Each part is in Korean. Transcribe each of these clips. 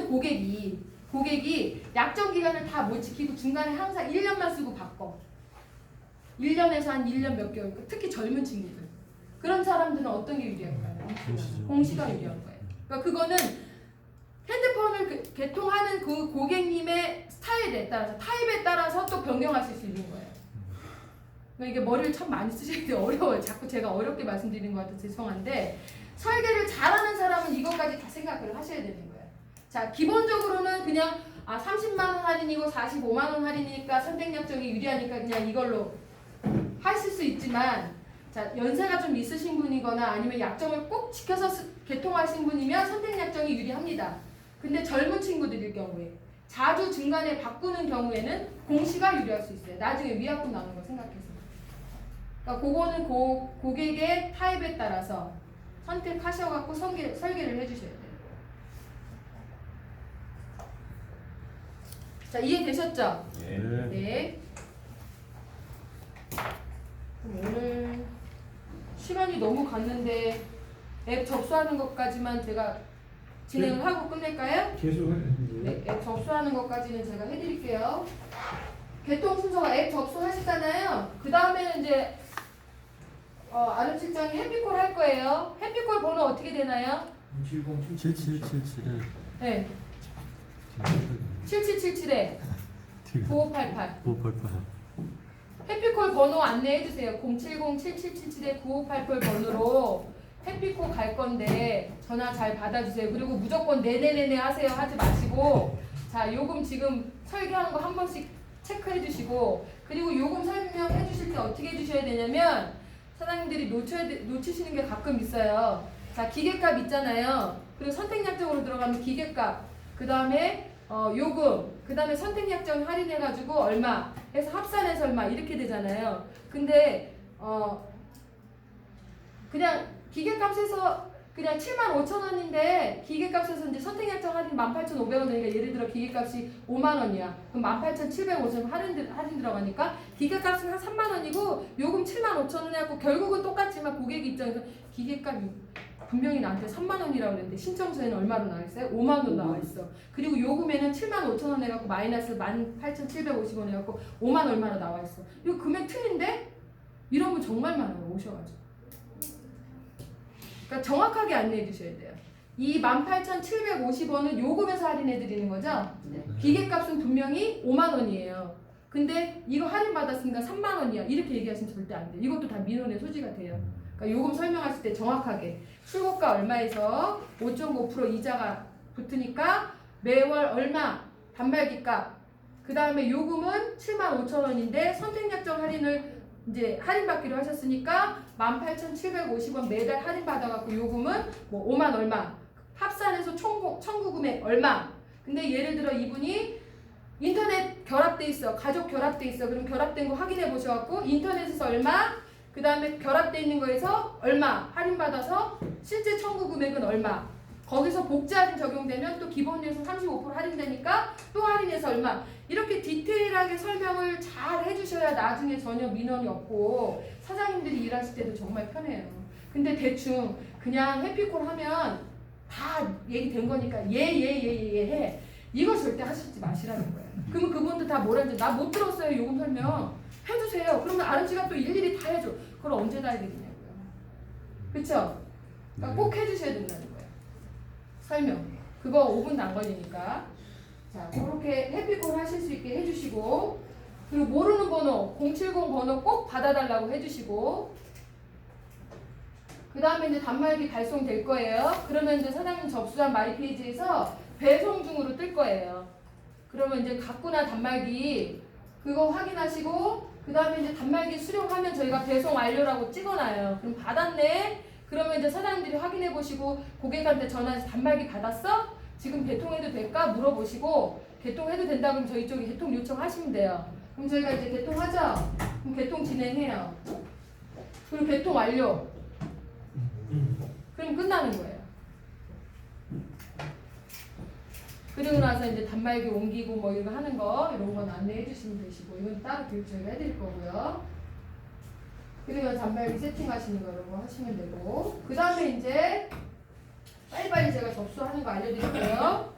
어떤 고객이 약정 기간을 다 못 지키고 중간에 항상 1년만 쓰고 바꿔. 1년에서 한 1년 몇 개월. 특히 젊은 친구들. 그런 사람들은 어떤 게 유리할까요? 공시가 유리한 거예요. 그러니까 그거는 핸드폰을 개통하는 그 고객님의 스타일에 따라서 타입에 따라서 또 변경하실 수 있는 거예요. 그러니까 이게 머리를 참 많이 쓰시는데 어려워요. 자꾸 제가 어렵게 말씀드리는 것 같아서 죄송한데 설계를 잘하는 사람은 이것까지 다 생각을 하셔야 되는 거예요. 자, 기본적으로는 그냥 30만 원 할인이고 45만 원 할인이니까 선택약정이 유리하니까 그냥 이걸로 하실 수 있지만 자, 연세가 좀 있으신 분이거나 아니면 약정을 꼭 지켜서 개통하신 분이면 선택약정이 유리합니다. 근데 젊은 친구들일 경우에 자주 중간에 바꾸는 경우에는 공시가 유리할 수 있어요. 나중에 위약금 나오는 거 생각해서. 그러니까 그거는 고객의 타입에 따라서 선택하셔갖고 설계를 해주셔야 돼요. 자, 이해되셨죠? 네. 그럼 오늘 시간이 너무 갔는데 앱 접수하는 것까지만 제가 진행을 하고 끝낼까요? 계속 네, 앱 접수하는 것까지는 제가 해드릴게요. 개통 순서가 앱 접수하시잖아요. 그 다음에는 이제 아름 실장이 해피콜 할 거예요. 해피콜 번호 어떻게 되나요? 7777. 네. 7777에 9588. 9588. 해피콜 번호 안내해 주세요. 070-7777에 9588 번호로 해피콜 갈 건데 전화 잘 받아주세요. 그리고 무조건 네네네네 하세요. 하지 마시고 자, 요금 지금 설계하는 거 한 번씩 체크해 주시고 그리고 요금 설명해 주실 때 어떻게 해 주셔야 되냐면 사장님들이 놓치시는 게 가끔 있어요. 자, 기계값 있잖아요. 그리고 선택약정으로 들어가면 기계값 그 다음에 요금 그 다음에 선택약정 할인해가지고 얼마 해서 합산해서 얼마 이렇게 되잖아요. 근데 그냥 기계값에서 그냥 75,000원인데 기계값에서 이제 선택약정 할인 18,500원이니까 예를 들어 기계값이 5만원이야. 그럼 18,750원 할인 들어가니까 기계값은 한 3만원이고 요금 75,000원 해갖고 결국은 똑같지만 고객 입장에서 기계값이 분명히 나한테 3만원이라고 그랬는데 신청서에는 얼마로 나와있어요? 5만원 나와있어. 그리고 요금에는 75,000원 해갖고 마이너스 18,750원 해갖고 5만 얼마나 나와있어. 이거 금액 틀린데? 이러면 정말 많아요. 오셔가지고. 그러니까 정확하게 안내해 주셔야 돼요. 이 18,750원은 요금에서 할인해 드리는 거죠? 기계값은 분명히 5만원이에요. 근데 이거 할인받았으니까 3만원이야. 이렇게 얘기하시면 절대 안 돼요. 이것도 다 민원의 소지가 돼요. 그러니까 요금 설명하실 때 정확하게 출고가 얼마에서 5.5% 이자가 붙으니까 매월 얼마 단말기값 그 다음에 요금은 75,000원인데 선택약정 할인을 이제 할인받기로 하셨으니까 18,750원 매달 할인받아갖고 요금은 뭐 5만 얼마 합산해서 청구 금액 얼마. 근데 예를 들어 이분이 인터넷 결합돼 있어. 가족 결합돼 있어. 그럼 결합된 거 확인해 보셔갖고 인터넷에서 얼마 그 다음에 결합돼 있는 거에서 얼마 할인받아서 실제 청구 금액은 얼마 거기서 복지 할인 적용되면 또 기본료에서 35% 할인되니까 또 할인해서 얼마 이렇게 디테일하게 설명을 잘 해주셔야 나중에 전혀 민원이 없고 사장님들이 일하실 때도 정말 편해요. 근데 대충 그냥 해피콜 하면 다 얘기된 거니까 예 해. 이거 절대 하시지 마시라는 거예요. 그러면 그분들 다 뭐라는지 나 못 들었어요. 요금 설명 해주세요. 그러면 아름씨가 또 일일이 다 해줘. 그걸 언제 다 해야 되겠냐고요. 그쵸? 그러니까 꼭 해주셔야 된다는 거예요. 설명. 그거 5분도 안 걸리니까. 자, 그렇게 해피콜 하실 수 있게 해주시고 그리고 모르는 번호 070 번호 꼭 받아달라고 해주시고 그 다음에 이제 단말기 발송될 거예요. 그러면 이제 사장님 접수한 마이 페이지에서 배송 중으로 뜰 거예요. 그러면 이제 갖고나 단말기 그거 확인하시고 그 다음에 이제 단말기 수령하면 저희가 배송 완료라고 찍어놔요. 그럼 받았네? 그러면 이제 사장님들이 확인해 보시고 고객한테 전화해서 단말기 받았어? 지금 개통해도 될까? 물어보시고 개통해도 된다 그러면 저희 쪽에 개통 요청하시면 돼요. 그럼 저희가 이제 개통하죠? 그럼 개통 진행해요. 그리고 개통 완료. 그럼 끝나는 거예요. 그리고 나서 이제 단말기 옮기고 뭐 이런 거 하는 거 이런 건 안내해 주시면 되시고 이건 따로 교육 저희가 해드릴 거고요. 그리고 단말기 세팅하시는 거 이런 거 하시면 되고 그 다음에 이제 빨리빨리 제가 접수하는 거 알려드릴게요.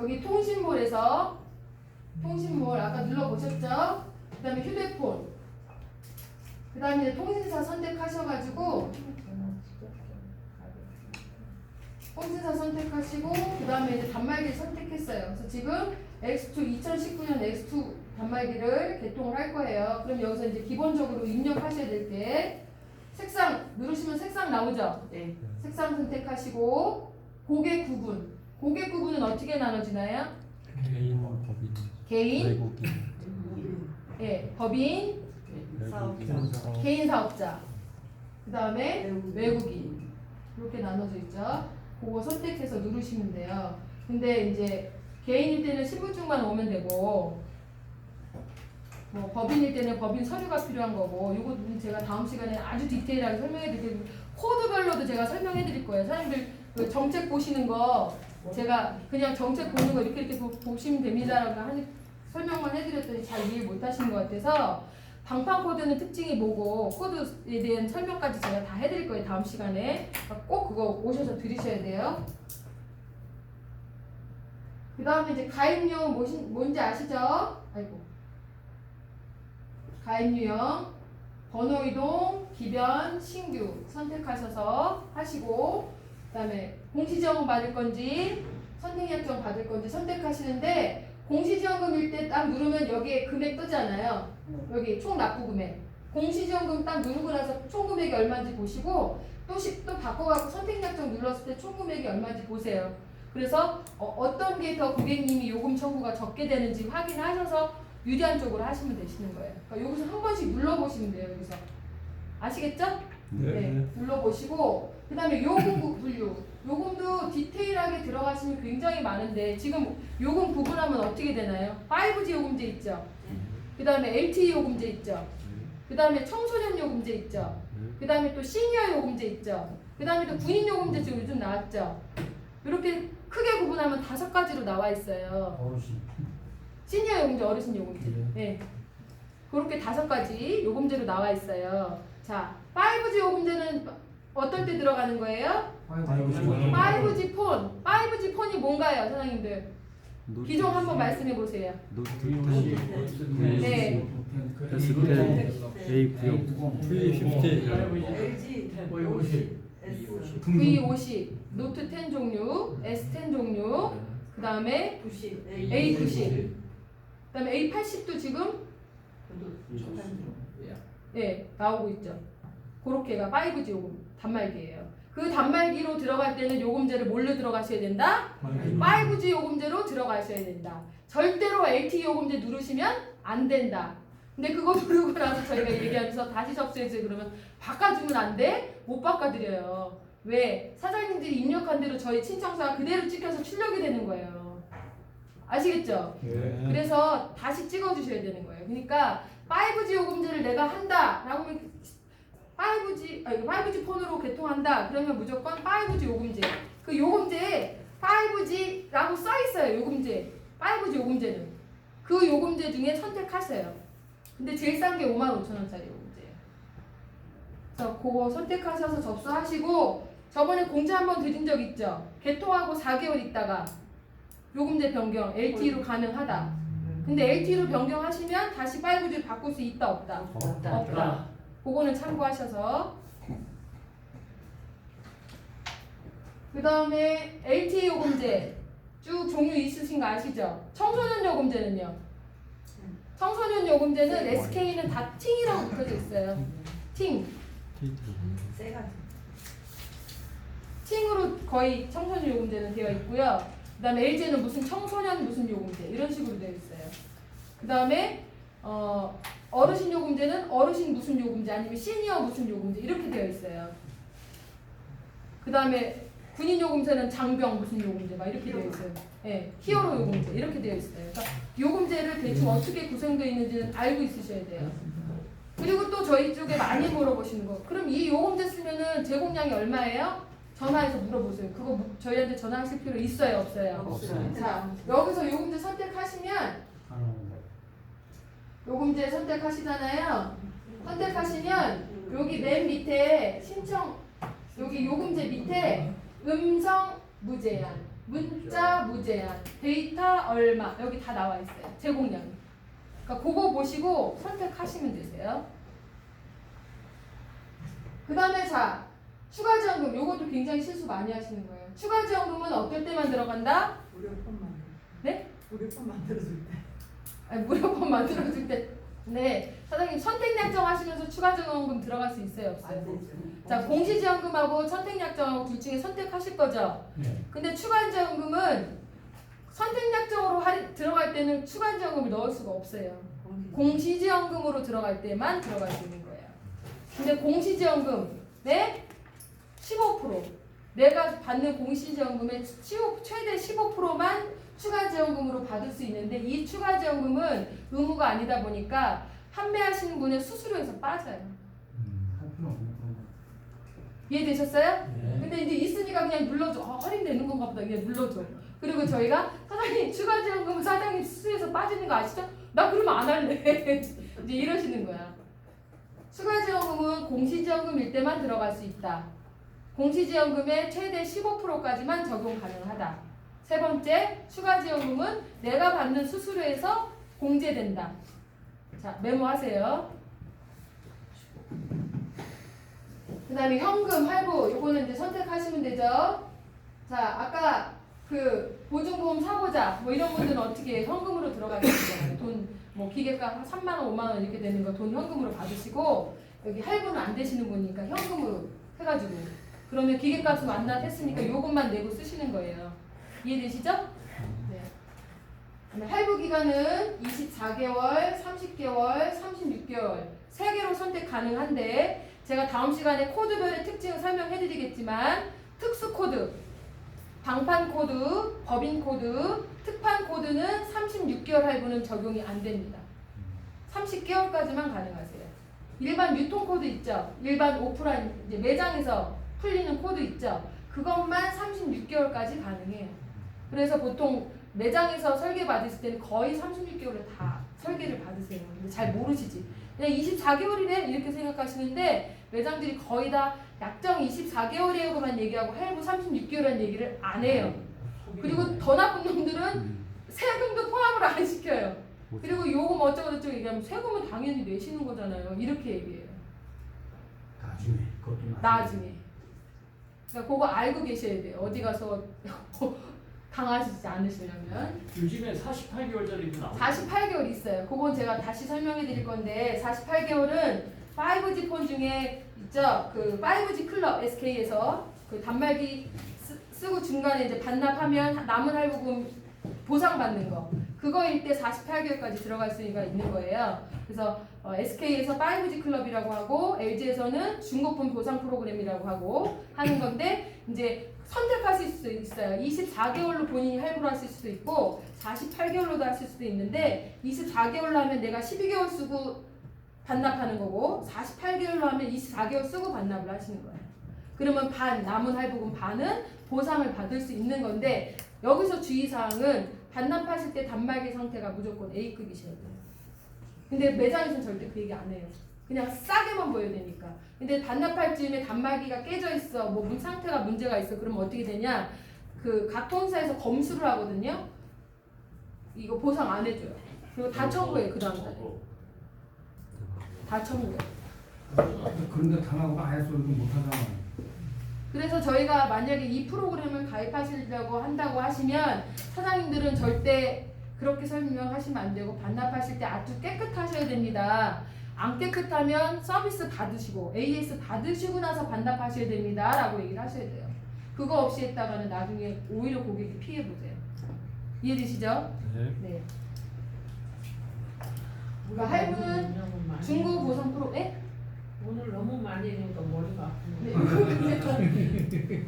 여기 통신몰에서 통신몰 아까 눌러보셨죠? 그 다음에 휴대폰, 그 다음에 이제 통신사 선택하셔가지고 통신사 선택하시고 그 다음에 이제 단말기 선택했어요. 그래서 지금 X2 2019년 X2 단말기를 개통을 할 거예요. 그럼 여기서 이제 기본적으로 입력하셔야 될 게 색상 누르시면 색상 나오죠? 네. 색상 선택하시고 고객 구분. 고객 구분은 어떻게 나눠지나요? 개인 법인 개인, 외국인 예, 법인, 사업자. 개인 사업자. 그 다음에 외국인. 이렇게 나눠져 있죠. 그거 선택해서 누르시면 돼요. 근데 이제 개인일 때는 신분증만 오면 되고, 뭐 법인일 때는 법인 서류가 필요한 거고, 이거는 제가 다음 시간에 아주 디테일하게 설명해 드리고, 코드별로도 제가 설명해 드릴 거예요. 사람들 그 정책 보시는 거, 제가 그냥 정책 보는 거 이렇게 보시면 됩니다라고 설명만 해드렸더니 잘 이해 못 하시는 것 같아서, 방판 코드는 특징이 뭐고 코드에 대한 설명까지 제가 다 해드릴 거예요. 다음 시간에 꼭 그거 오셔서 들으셔야 돼요. 그 다음에 이제 가입 유형 뭔지 아시죠? 아이고. 가입 유형 번호 이동, 기변, 신규 선택하셔서 하시고, 그 다음에 공시지원금 받을 건지 선택약정 받을 건지 선택하시는데, 공시지원금일 때 딱 누르면 여기에 금액 뜨잖아요. 여기 총 납부 금액. 공시지원금 딱 누르고 나서 총 금액이 얼마인지 보시고 또 바꿔갖고 선택약정 눌렀을 때 총 금액이 얼마인지 보세요. 그래서 어떤 게 더 고객님이 요금 청구가 적게 되는지 확인하셔서 유리한 쪽으로 하시면 되시는 거예요. 그러니까 여기서 한 번씩 눌러보시면 돼요. 여기서 아시겠죠? 네. 눌러보시고 그 다음에 요금 분류. 요금도 디테일하게 들어가시면 굉장히 많은데 지금 요금 구분하면 어떻게 되나요? 5G 요금제 있죠? 그 다음에 LTE 요금제 있죠? 그 다음에 청소년 요금제 있죠? 그 다음에 또 시니어 요금제 있죠? 그 다음에 또 군인 요금제 지금 요즘 나왔죠? 이렇게 크게 구분하면 5가지로 나와 있어요. 시니어 요금제, 어르신 요금제. 네. 그렇게 5가지 요금제로 나와 있어요. 자, 5G 요금제는 어떨 때 들어가는 거예요? 5G 폰. 5G 폰이 뭔가요, 사장님들? 기종 한번 말씀해 보세요. 노트 네. S10 A90 V50 LG V50, 노트 10 종류, S10 종류, 그 다음에 90 A90, 그 다음에 A80도 지금 네, 나오고 있죠. 그렇게가 5G 요금 단말기예요. 그 단말기로 들어갈 때는 요금제를 뭘로 들어가셔야 된다? 5G 요금제로 들어가셔야 된다. 절대로 LTE 요금제 누르시면 안 된다. 근데 그거 누르고 나서 저희가 얘기하면서 다시 접수해주세요 그러면 바꿔주면 안 돼? 못 바꿔드려요. 왜? 사장님들이 입력한 대로 저희 신청서가 그대로 찍혀서 출력이 되는 거예요. 아시겠죠? 그래서 다시 찍어주셔야 되는 거예요. 그러니까 5G 요금제를 내가 한다 라고 하면 5G 폰으로 개통한다 그러면 무조건 5G 요금제, 그 요금제에 5G라고 써있어요. 요금제 5G 요금제는 그 요금제 중에 선택하세요. 근데 제일 싼 게 55,000원짜리 요금제예요. 그래서 그거 선택하셔서 접수하시고, 저번에 공지 한번 드린 적 있죠? 개통하고 4개월 있다가 요금제 변경 LTE로 가능하다. 근데 LTE로 변경하시면 다시 5G로 바꿀 수 있다 없다? 없다. 그거는 참고하셔서. 그 다음에 LTE 요금제 쭉 종류 있으신 거 아시죠? 청소년 요금제는요? 청소년 요금제는 SK는 다 팅이라고 붙여져 있어요. 팅. 팅으로 거의 청소년 요금제는 되어 있고요. 그 다음에 LG는 무슨 청소년 무슨 요금제 이런 식으로 되어 있어요. 그 다음에 어르신 요금제는 어르신 무슨 요금제 아니면 시니어 무슨 요금제 이렇게 되어 있어요. 그 다음에 군인 요금제는 장병 무슨 요금제 막 이렇게 되어 있어요. 네, 히어로 요금제 이렇게 되어 있어요. 그러니까 요금제를 대충 어떻게 구성되어 있는지는 알고 있으셔야 돼요. 그리고 또 저희 쪽에 많이 물어보시는 거. 그럼 이 요금제 쓰면은 제공량이 얼마예요? 전화해서 물어보세요. 그거 저희한테 전화하실 필요 있어요, 없어요? 없어요. 자, 여기서 요금제 선택하시면 요금제 선택하시잖아요. 선택하시면 여기 맨 밑에 신청 여기 요금제 밑에 음성 무제한 문자 무제한, 데이터 얼마 여기 다 나와 있어요. 제공량. 그러니까 그거 보시고 선택하시면 되세요. 그 다음에 자 추가 지원금 요것도 굉장히 실수 많이 하시는 거예요. 추가 지원금은 어떨 때만 들어간다? 무료폰 네? 무료폰 만들어줄 때. 아니, 무료폰 만들어줄 때. 네, 사장님 선택약정 하시면서 추가 지원금 들어갈 수 있어요, 없어요? 안 되죠. 자, 공시지원금하고 선택약정하고 둘 중에 선택하실 거죠? 네. 근데 추가지원금은 선택약정으로 들어갈 때는 추가지원금을 넣을 수가 없어요. 공시지원금으로 들어갈 때만 들어갈 수 있는 거예요. 근데 공시지원금, 네? 15%. 내가 받는 공시지원금의 최대 15%만 추가지원금으로 받을 수 있는데 이 추가지원금은 의무가 아니다 보니까 판매하시는 분의 수수료에서 빠져요. 이해되셨어요? 네. 근데 이제 있으니까 그냥 눌러줘. 할인되는 건가 보다. 그냥 눌러줘. 그리고 저희가 사장님 추가지원금 사장님 수수료에서 빠지는 거 아시죠? 나 그러면 안 할래. 이제 이러시는 거야. 추가지원금은 공시지원금일 때만 들어갈 수 있다. 공시지원금의 최대 15%까지만 적용 가능하다. 세 번째, 추가지원금은 내가 받는 수수료에서 공제된다. 자, 메모하세요. 그 다음에 현금, 할부, 요거는 이제 선택하시면 되죠. 자, 아까 그 보증보험 사고자, 뭐 이런 분들은 어떻게 현금으로 들어가겠어요? 돈, 뭐 기계가 3만원, 5만원 이렇게 되는 거 돈 현금으로 받으시고, 여기 할부는 안 되시는 분이니까 현금으로 해가지고. 그러면 기계값을 완납했으니까 요것만 내고 쓰시는 거예요. 이해되시죠? 네. 그다음에 할부 기간은 24개월, 30개월, 36개월 3개로 선택 가능한데 제가 다음 시간에 코드별의 특징을 설명해 드리겠지만 특수 코드, 방판 코드, 법인 코드, 특판 코드는 36개월 할부는 적용이 안 됩니다. 30개월까지만 가능하세요. 일반 유통 코드 있죠? 일반 오프라인 이제 매장에서 풀리는 코드 있죠? 그것만 36개월까지 가능해요. 그래서 보통 매장에서 설계 받으실 때는 거의 36개월을 다 설계를 받으세요. 근데 잘 모르시지. 그냥 24개월이래 이렇게 생각하시는데 매장들이 거의 다 약정 24개월이라고만 얘기하고 할부 36개월이라는 얘기를 안 해요. 그리고 더 나쁜 놈들은 세금도 포함을 안 시켜요. 그리고 요금 어쩌고저쩌고 얘기하면 세금은 당연히 내시는 거잖아요. 이렇게 얘기해요. 나중에 그것도 나중에. 그러니까 그거 알고 계셔야 돼요. 어디 가서 당하시지 않으시려면. 요즘에 48개월짜리도 나오고 48개월 있어요. 그건 제가 다시 설명해 드릴 건데 48개월은 5G 폰 중에 있죠. 그 5G 클럽 SK에서 그 단말기 쓰고 중간에 이제 반납하면 남은 할부금 보상받는 거. 그거일 때 48개월까지 들어갈 수가 있는 거예요. 그래서 SK에서 5G 클럽이라고 하고 LG에서는 중고폰 보상 프로그램이라고 하고 하는 건데 이제 선택하실 수 있어요. 24개월로 본인이 할부를 하실 수도 있고 48개월로도 하실 수도 있는데 24개월로 하면 내가 12개월 쓰고 반납하는 거고 48개월로 하면 24개월 쓰고 반납을 하시는 거예요. 그러면 남은 할부금 반은 보상을 받을 수 있는 건데 여기서 주의사항은 반납하실 때 단말기 상태가 무조건 A급이셔야 돼요. 근데 매장에서는 절대 그 얘기 안 해요. 그냥 싸게만 보여야 되니까. 근데 반납할 즈음에 단말기가 깨져 있어, 뭐 상태가 문제가 있어. 그러면 어떻게 되냐? 그 각 통사에서 검수를 하거든요. 이거 보상 안 해줘요. 그리고 다 청구해 그 다음 달에. 다 청구해. 그런데 당하고 아예 소리도 못하잖아. 그래서 저희가 만약에 이 프로그램을 가입하시려고 한다고 하시면 사장님들은 절대 그렇게 설명하시면 안 되고 반납하실 때 아주 깨끗하셔야 됩니다. 안 깨끗하면 서비스 받으시고 AS 받으시고 나서 반납하셔야 됩니다 라고 얘기를 하셔야 돼요. 그거 없이 했다가는 나중에 오히려 고객이 피해보세요. 이해되시죠? 네. 네. 그러니까 할부는 중고 보상 프로, 예? 오늘 너무 많이 해니까 머리가 네. 아프네. 근데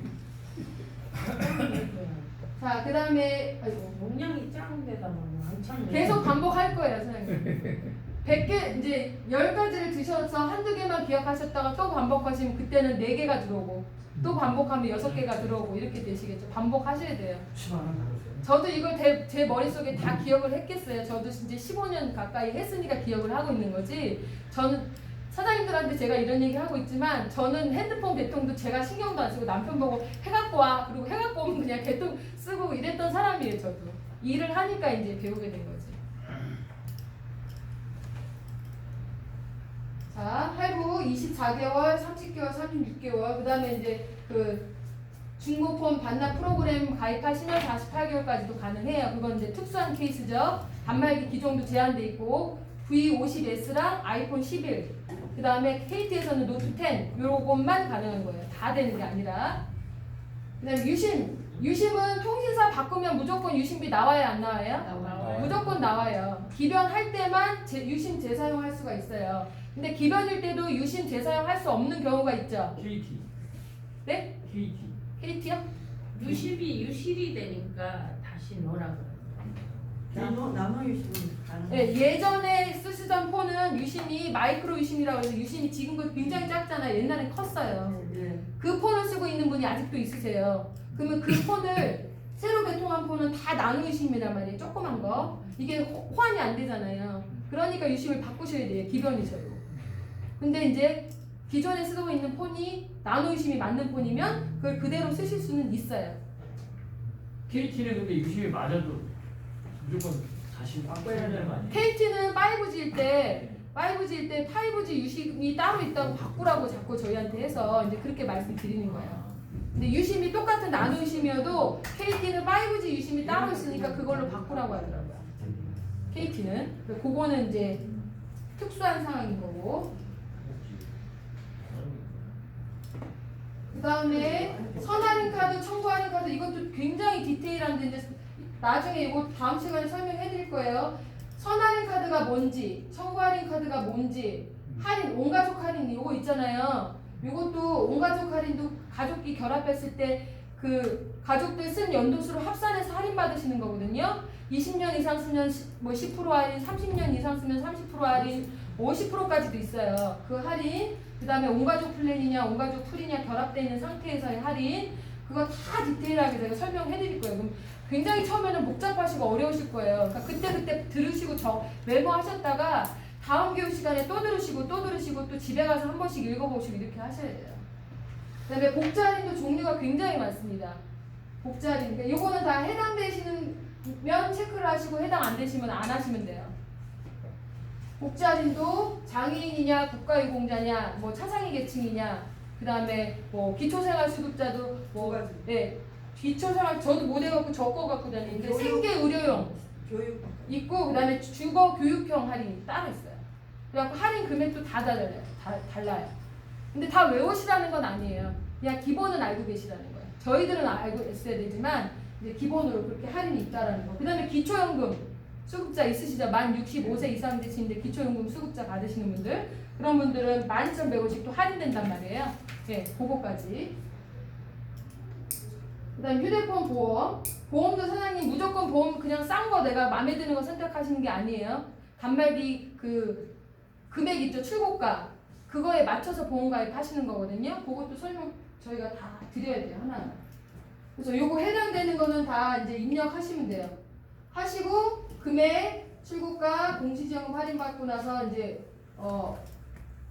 자, 그 다음에 용량이 작은 데다가 왕창 계속 반복할 거예요, 선생님. 100개, 이제 10가지를 드셔서 한두 개만 기억하셨다가 또 반복하시면 그때는 4개가 들어오고 또 반복하면 6개가 들어오고 이렇게 되시겠죠. 반복하셔야 돼요. 10만 원 받으세요. 저도 이걸 제 머릿속에 다 기억을 했겠어요. 저도 이제 15년 가까이 했으니까 기억을 하고 있는 거지. 저는 사장님들한테 제가 이런 얘기 하고 있지만 저는 핸드폰 개통도 제가 신경도 안 쓰고 남편 보고 해갖고 와 그리고 해갖고 오면 그냥 개통 쓰고 이랬던 사람이에요. 저도 일을 하니까 이제 배우게 된 거지. 자, 할부 24개월, 30개월, 36개월. 그다음에 이제 그 중고폰 반납 프로그램 가입하시면 48개월까지도 가능해요. 그건 이제 특수한 케이스죠. 단말기 기종도 제한돼 있고 V50S랑 아이폰 11. 그다음에 KT에서는 노트 10 요것만 가능한 거예요. 다 되는 게 아니라. 그다음에 유심. 유심은 통신사 바꾸면 무조건 유심비 나와야 안 나와요? 나와요. 무조건 나와요. 기변할 때만 유심 재사용할 수가 있어요. 근데 기변일 때도 유심 재사용할 수 없는 경우가 있죠. KT. 네? KT. KT요? 유십이 유실이 되니까 다시 넣으라 그래. 나눠 유심은 가능. 네, 예전에 쓰시던 폰은 유심이 마이크로 유심이라고 해서 유심이 지금도 굉장히 작잖아요. 옛날엔 컸어요. 네. 그 폰을 쓰고 있는 분이 아직도 있으세요. 그러면 그 폰을 새로 개통한 폰은 다 나노 유심이란 말이에요. 조그만 거. 이게 호환이 안 되잖아요. 그러니까 유심을 바꾸셔야 돼요. 기변이셔도. 근데 이제 기존에 쓰고 있는 폰이 나노 유심이 맞는 폰이면 그걸 그대로 쓰실 수는 있어요. KT는 근데 유심이 맞아도 무조건 다시 바꿔야 되는 거 아니에요? KT는 5G일 때 5G 유심이 따로 있다고 바꾸라고 자꾸 저희한테 해서 이제 그렇게 말씀드리는 거예요. 근데 유심이 똑같은 나노 유심이어도 KT는 5G 유심이 따로 있으니까 그걸로 바꾸라고 하더라고요. KT는 그거는 이제 특수한 상황인 거고. 그 다음에 선할인 카드, 청구 할인 카드 이것도 굉장히 디테일한데 이제 나중에 이거 다음 시간에 설명해 드릴 거예요. 선할인 카드가 뭔지, 청구 할인 카드가 뭔지, 할인, 온가족 할인 이거 있잖아요. 이것도 온가족 할인도 가족끼리 결합했을 때 그 가족들 쓴 연도수로 합산해서 할인 받으시는 거거든요. 20년 이상 쓰면 뭐 10% 할인, 30년 이상 쓰면 30% 할인, 50%까지도 있어요. 그 할인. 그 다음에 온가족 플랜이냐 온가족 풀이냐 결합되어 있는 상태에서의 할인 그거 다 디테일하게 제가 설명해 드릴 거예요. 그럼 굉장히 처음에는 복잡하시고 어려우실 거예요. 그러니까 그때 들으시고 메모하셨다가 다음 교육 시간에 또 들으시고 또 집에 가서 한 번씩 읽어보시고 이렇게 하셔야 돼요. 그 다음에 복자 할인도 종류가 굉장히 많습니다. 복자 할인. 그러니까 요거는 다 해당되시면 체크를 하시고 해당 안 되시면 안 하시면 돼요. 복자 할인도 장애인이냐 국가유공자냐 뭐 차상위 계층이냐 그 다음에 뭐 기초생활수급자도 뭐 네, 기초생활 저도 못 해갖고 저거 갖고 다니는데 생계의료용 교육. 있고 그 다음에 주거 교육형 할인이 따로 있어요. 그래갖고 할인 금액도 다 달라요. 근데 다 외우시라는 건 아니에요. 그냥 기본은 알고 계시라는 거예요. 저희들은 알고 있어야 되지만 이제 기본으로 그렇게 할인이 있다라는 거. 그 다음에 기초연금 수급자 있으시죠? 만 65세 이상 되시는데 기초연금 수급자 받으시는 분들 그런 분들은 12,150 또 할인된단 말이에요. 네, 그거까지. 그 다음 휴대폰 보험. 보험도 사장님 무조건 보험 그냥 싼 거 내가 마음에 드는 거 선택하시는 게 아니에요. 단말기 그 금액 있죠? 출고가. 그거에 맞춰서 보험 가입하시는 거거든요. 그것도 설명 저희가 다 드려야 돼요. 하나. 그래서 요거 해당되는 거는 다 이제 입력하시면 돼요. 하시고 금액, 출고가, 공시지원금 할인받고 나서 이제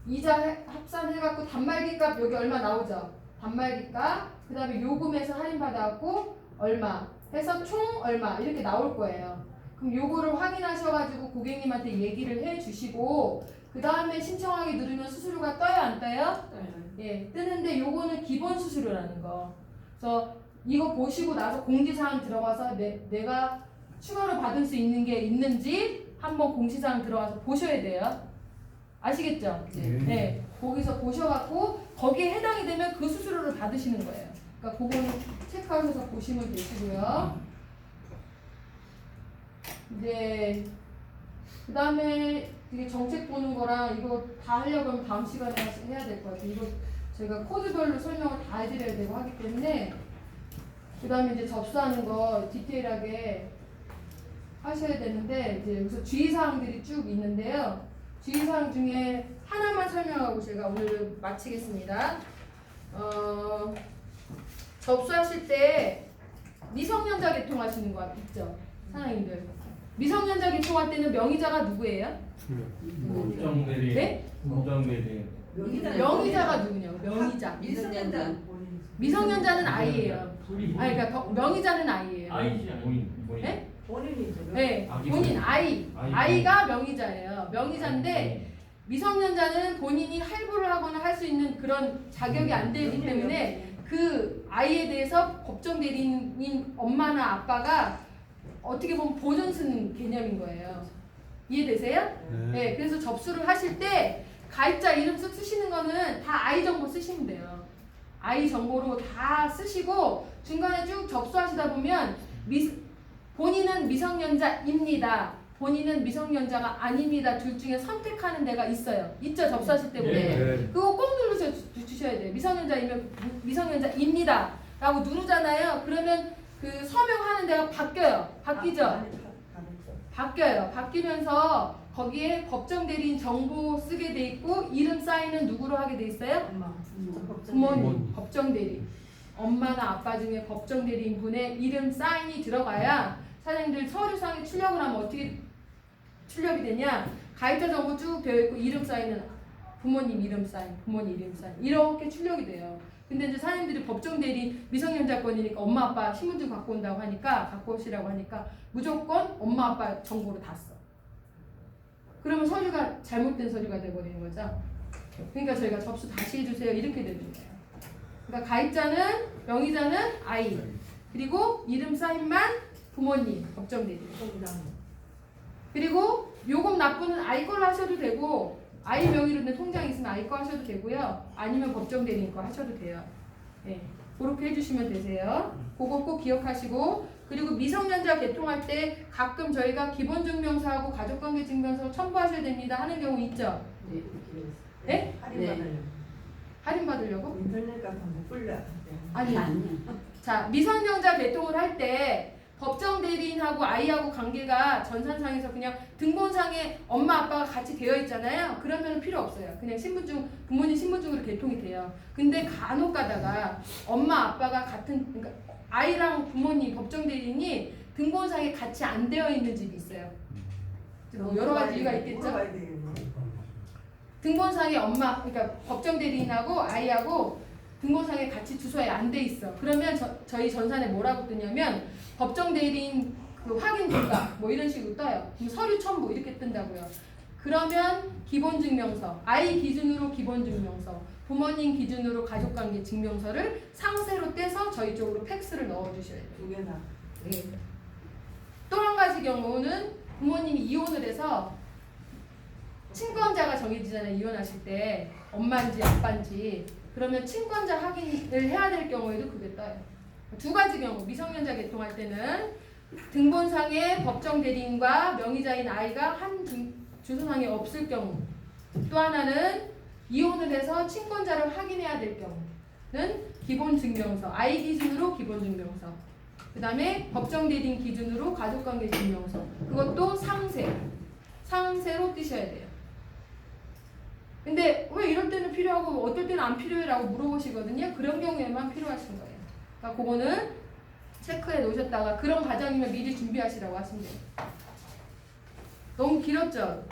이자 합산해갖고 단말기값 여기 얼마 나오죠? 단말기값 그 다음에 요금에서 할인받아갖고 얼마 해서 총 얼마 이렇게 나올 거예요. 그럼 요거를 확인하셔가지고 고객님한테 얘기를 해주시고 그 다음에 신청하기 누르면 수수료가 떠요 안 떠요? 예, 뜨는데 요거는 기본 수수료라는 거. 그래서 이거 보시고 나서 공지사항 들어가서 내가 추가로 받을 수 있는 게 있는지 한번 공지사항 들어가서 보셔야 돼요. 아시겠죠? 네. 거기서 보셔갖고 거기에 해당이 되면 그 수수료를 받으시는 거예요. 그러니까 그거는 체크하셔서 보시면 되시고요. 이제 그 다음에 이게 정책 보는 거랑 이거 다 하려고 하면 다음 시간에 해야 될 것 같아요. 이거 저희가 코드별로 설명을 다 해드려야 되고 하기 때문에 그 다음에 이제 접수하는 거 디테일하게 하셔야 되는데 이제 여기서 주의사항들이 쭉 있는데요. 주의사항 중에 하나만 설명하고 제가 오늘 마치겠습니다. 접수하실 때 미성년자 개통하시는 거 있죠? 사장님들. 미성년자 개통할 때는 명의자가 누구예요? 법정대리. 네? 법정대리. 명의자가 누구냐고. 명의자. 미성년자는 아이예요. 아니 그러니까 명의자는 아이예요. 아이지 본인. 네? 본인이죠. 네, 아기 본인 아이. 아이가 명의자예요. 명의자인데 미성년자는 본인이 할부를 하거나 할 수 있는 그런 자격이 안 되기 때문에 그 아이에 대해서 법정 대리인 엄마나 아빠가 어떻게 보면 보존 쓰는 개념인 거예요. 이해되세요? 네, 그래서 접수를 하실 때 가입자 이름 쓰시는 거는 다 아이 정보 쓰시면 돼요. 아이 정보로 다 쓰시고 중간에 쭉 접수하시다 보면 본인은 미성년자입니다. 본인은 미성년자가 아닙니다. 둘 중에 선택하는 데가 있어요. 있죠? 접수하실 때 보면. 네. 그거 꼭 주셔야 돼요. 미성년자이면 미성년자입니다. 라고 누르잖아요. 그러면 그 서명하는 데가 바뀌어요. 바뀌죠? 바뀌어요. 바뀌면서 거기에 법정 대리인 정보 쓰게 돼 있고 이름 사인은 누구로 하게 돼 있어요? 부모님, 법정 대리. 엄마나 아빠 중에 법정 대리인 분의 이름 사인이 들어가야 사장님들 서류상에 출력을 하면 어떻게 출력이 되냐? 가입자 정보 쭉 되어 있고 이름 사인은 부모님 이름 사인, 부모님 이름 사인 이렇게 출력이 돼요. 근데 이제 사장님들이 법정 대리 미성년자권이니까 엄마 아빠 신분증 갖고 온다고 하니까 갖고 오시라고 하니까 무조건 엄마 아빠 정보를 다 써. 그러면 서류가 잘못된 서류가 돼버리는 거죠. 그러니까 저희가 접수 다시 해주세요 이렇게 되는 거예요. 그러니까 가입자는 명의자는 아이 그리고 이름 사인만 부모님 법정 대리. 그리고 요금 납부는 아이 걸로 하셔도 되고 아이 명의로 된 통장이 있으면 아이 거 하셔도 되고요. 아니면 법정 대리인 거 하셔도 돼요. 네, 그렇게 해주시면 되세요. 그거 꼭 기억하시고 그리고 미성년자 개통할 때 가끔 저희가 기본증명서하고 가족관계증명서 첨부하셔야 됩니다 하는 경우 있죠? 네? 할인 받으려고? 인터넷 가서 못 불러. 아니 자 미성년자 개통을 할 때 법정 대리인하고 아이하고 관계가 전산상에서 그냥 등본상에 엄마 아빠가 같이 되어 있잖아요. 그러면 필요 없어요. 그냥 신분증 부모님 신분증으로 개통이 돼요. 근데 간혹 가다가 엄마 아빠가 같은 그러니까 아이랑 부모님 법정 대리인이 등본상에 같이 안 되어 있는 집이 있어요. 뭐 여러 가지 이유가 있겠죠. 등본상에 엄마 그러니까 법정 대리인하고 아이하고 등본상에 같이 주소에 안 돼 있어. 그러면 저희 전산에 뭐라고 뜨냐면 법정 대리인 그 확인 불가 뭐 이런 식으로 떠요. 그럼 서류 첨부 이렇게 뜬다고요. 그러면 기본증명서 아이 기준으로 기본증명서 부모님 기준으로 가족관계 증명서를 상세로 떼서 저희 쪽으로 팩스를 넣어주셔야 돼요. 두 개나. 네. 또 한 가지 경우는 부모님이 이혼을 해서 친권자가 정해지잖아요. 이혼하실 때 엄마인지 아빠인지 그러면 친권자 확인을 해야 될 경우에도 그게 떠요. 두 가지 경우 미성년자 개통할 때는 등본상에 법정 대리인과 명의자인 아이가 한 주소상에 없을 경우 또 하나는 이혼을 해서 친권자를 확인해야 될 경우는 기본증명서 아이 기준으로 기본증명서 그 다음에 법정 대리인 기준으로 가족관계 증명서 그것도 상세로 띄셔야 돼요. 근데 왜 이럴 때는 필요하고 어떨 때는 안 필요해 라고 물어보시거든요. 그런 경우에만 필요하신 거예요. 그러니까 그거는 체크해 놓으셨다가 그런 과정이면 미리 준비하시라고 하시면 돼요. 너무 길었죠?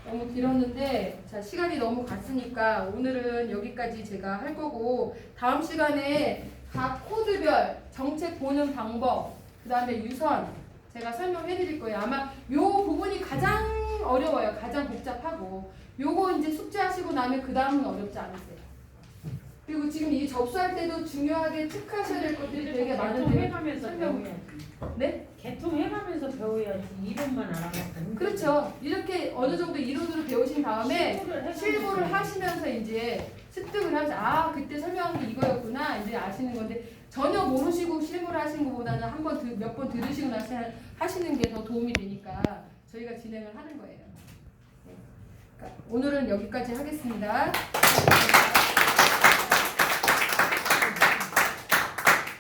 너무 길었는데 자 시간이 너무 갔으니까 오늘은 여기까지 제가 할 거고 다음 시간에 각 코드별 정책 보는 방법 그 다음에 유선 제가 설명해 드릴 거예요. 아마 요 부분이 가장 어려워요. 가장 복잡하고 요거 이제 숙제하시고 나면 그 다음은 어렵지 않으세요. 그리고 지금 이 접수할 때도 중요하게 체크하셔야 될 것들이 되게 많은데 개통해가면서 설명. 배워야지. 네? 개통해가면서 배워야지 이름만 알아봤거든. 그렇죠. 이렇게 어느 정도 이론으로 배우신 다음에 실무를 하시면서 이제 습득을 하죠. 아 그때 설명한 게 이거였구나 이제 아시는 건데 전혀 모르시고 실무를 하시는 것보다는 한 번 몇 번 들으시고 나서 하시는 게 더 도움이 되니까 저희가 진행을 하는 거예요. 네. 그러니까 오늘은 여기까지 하겠습니다.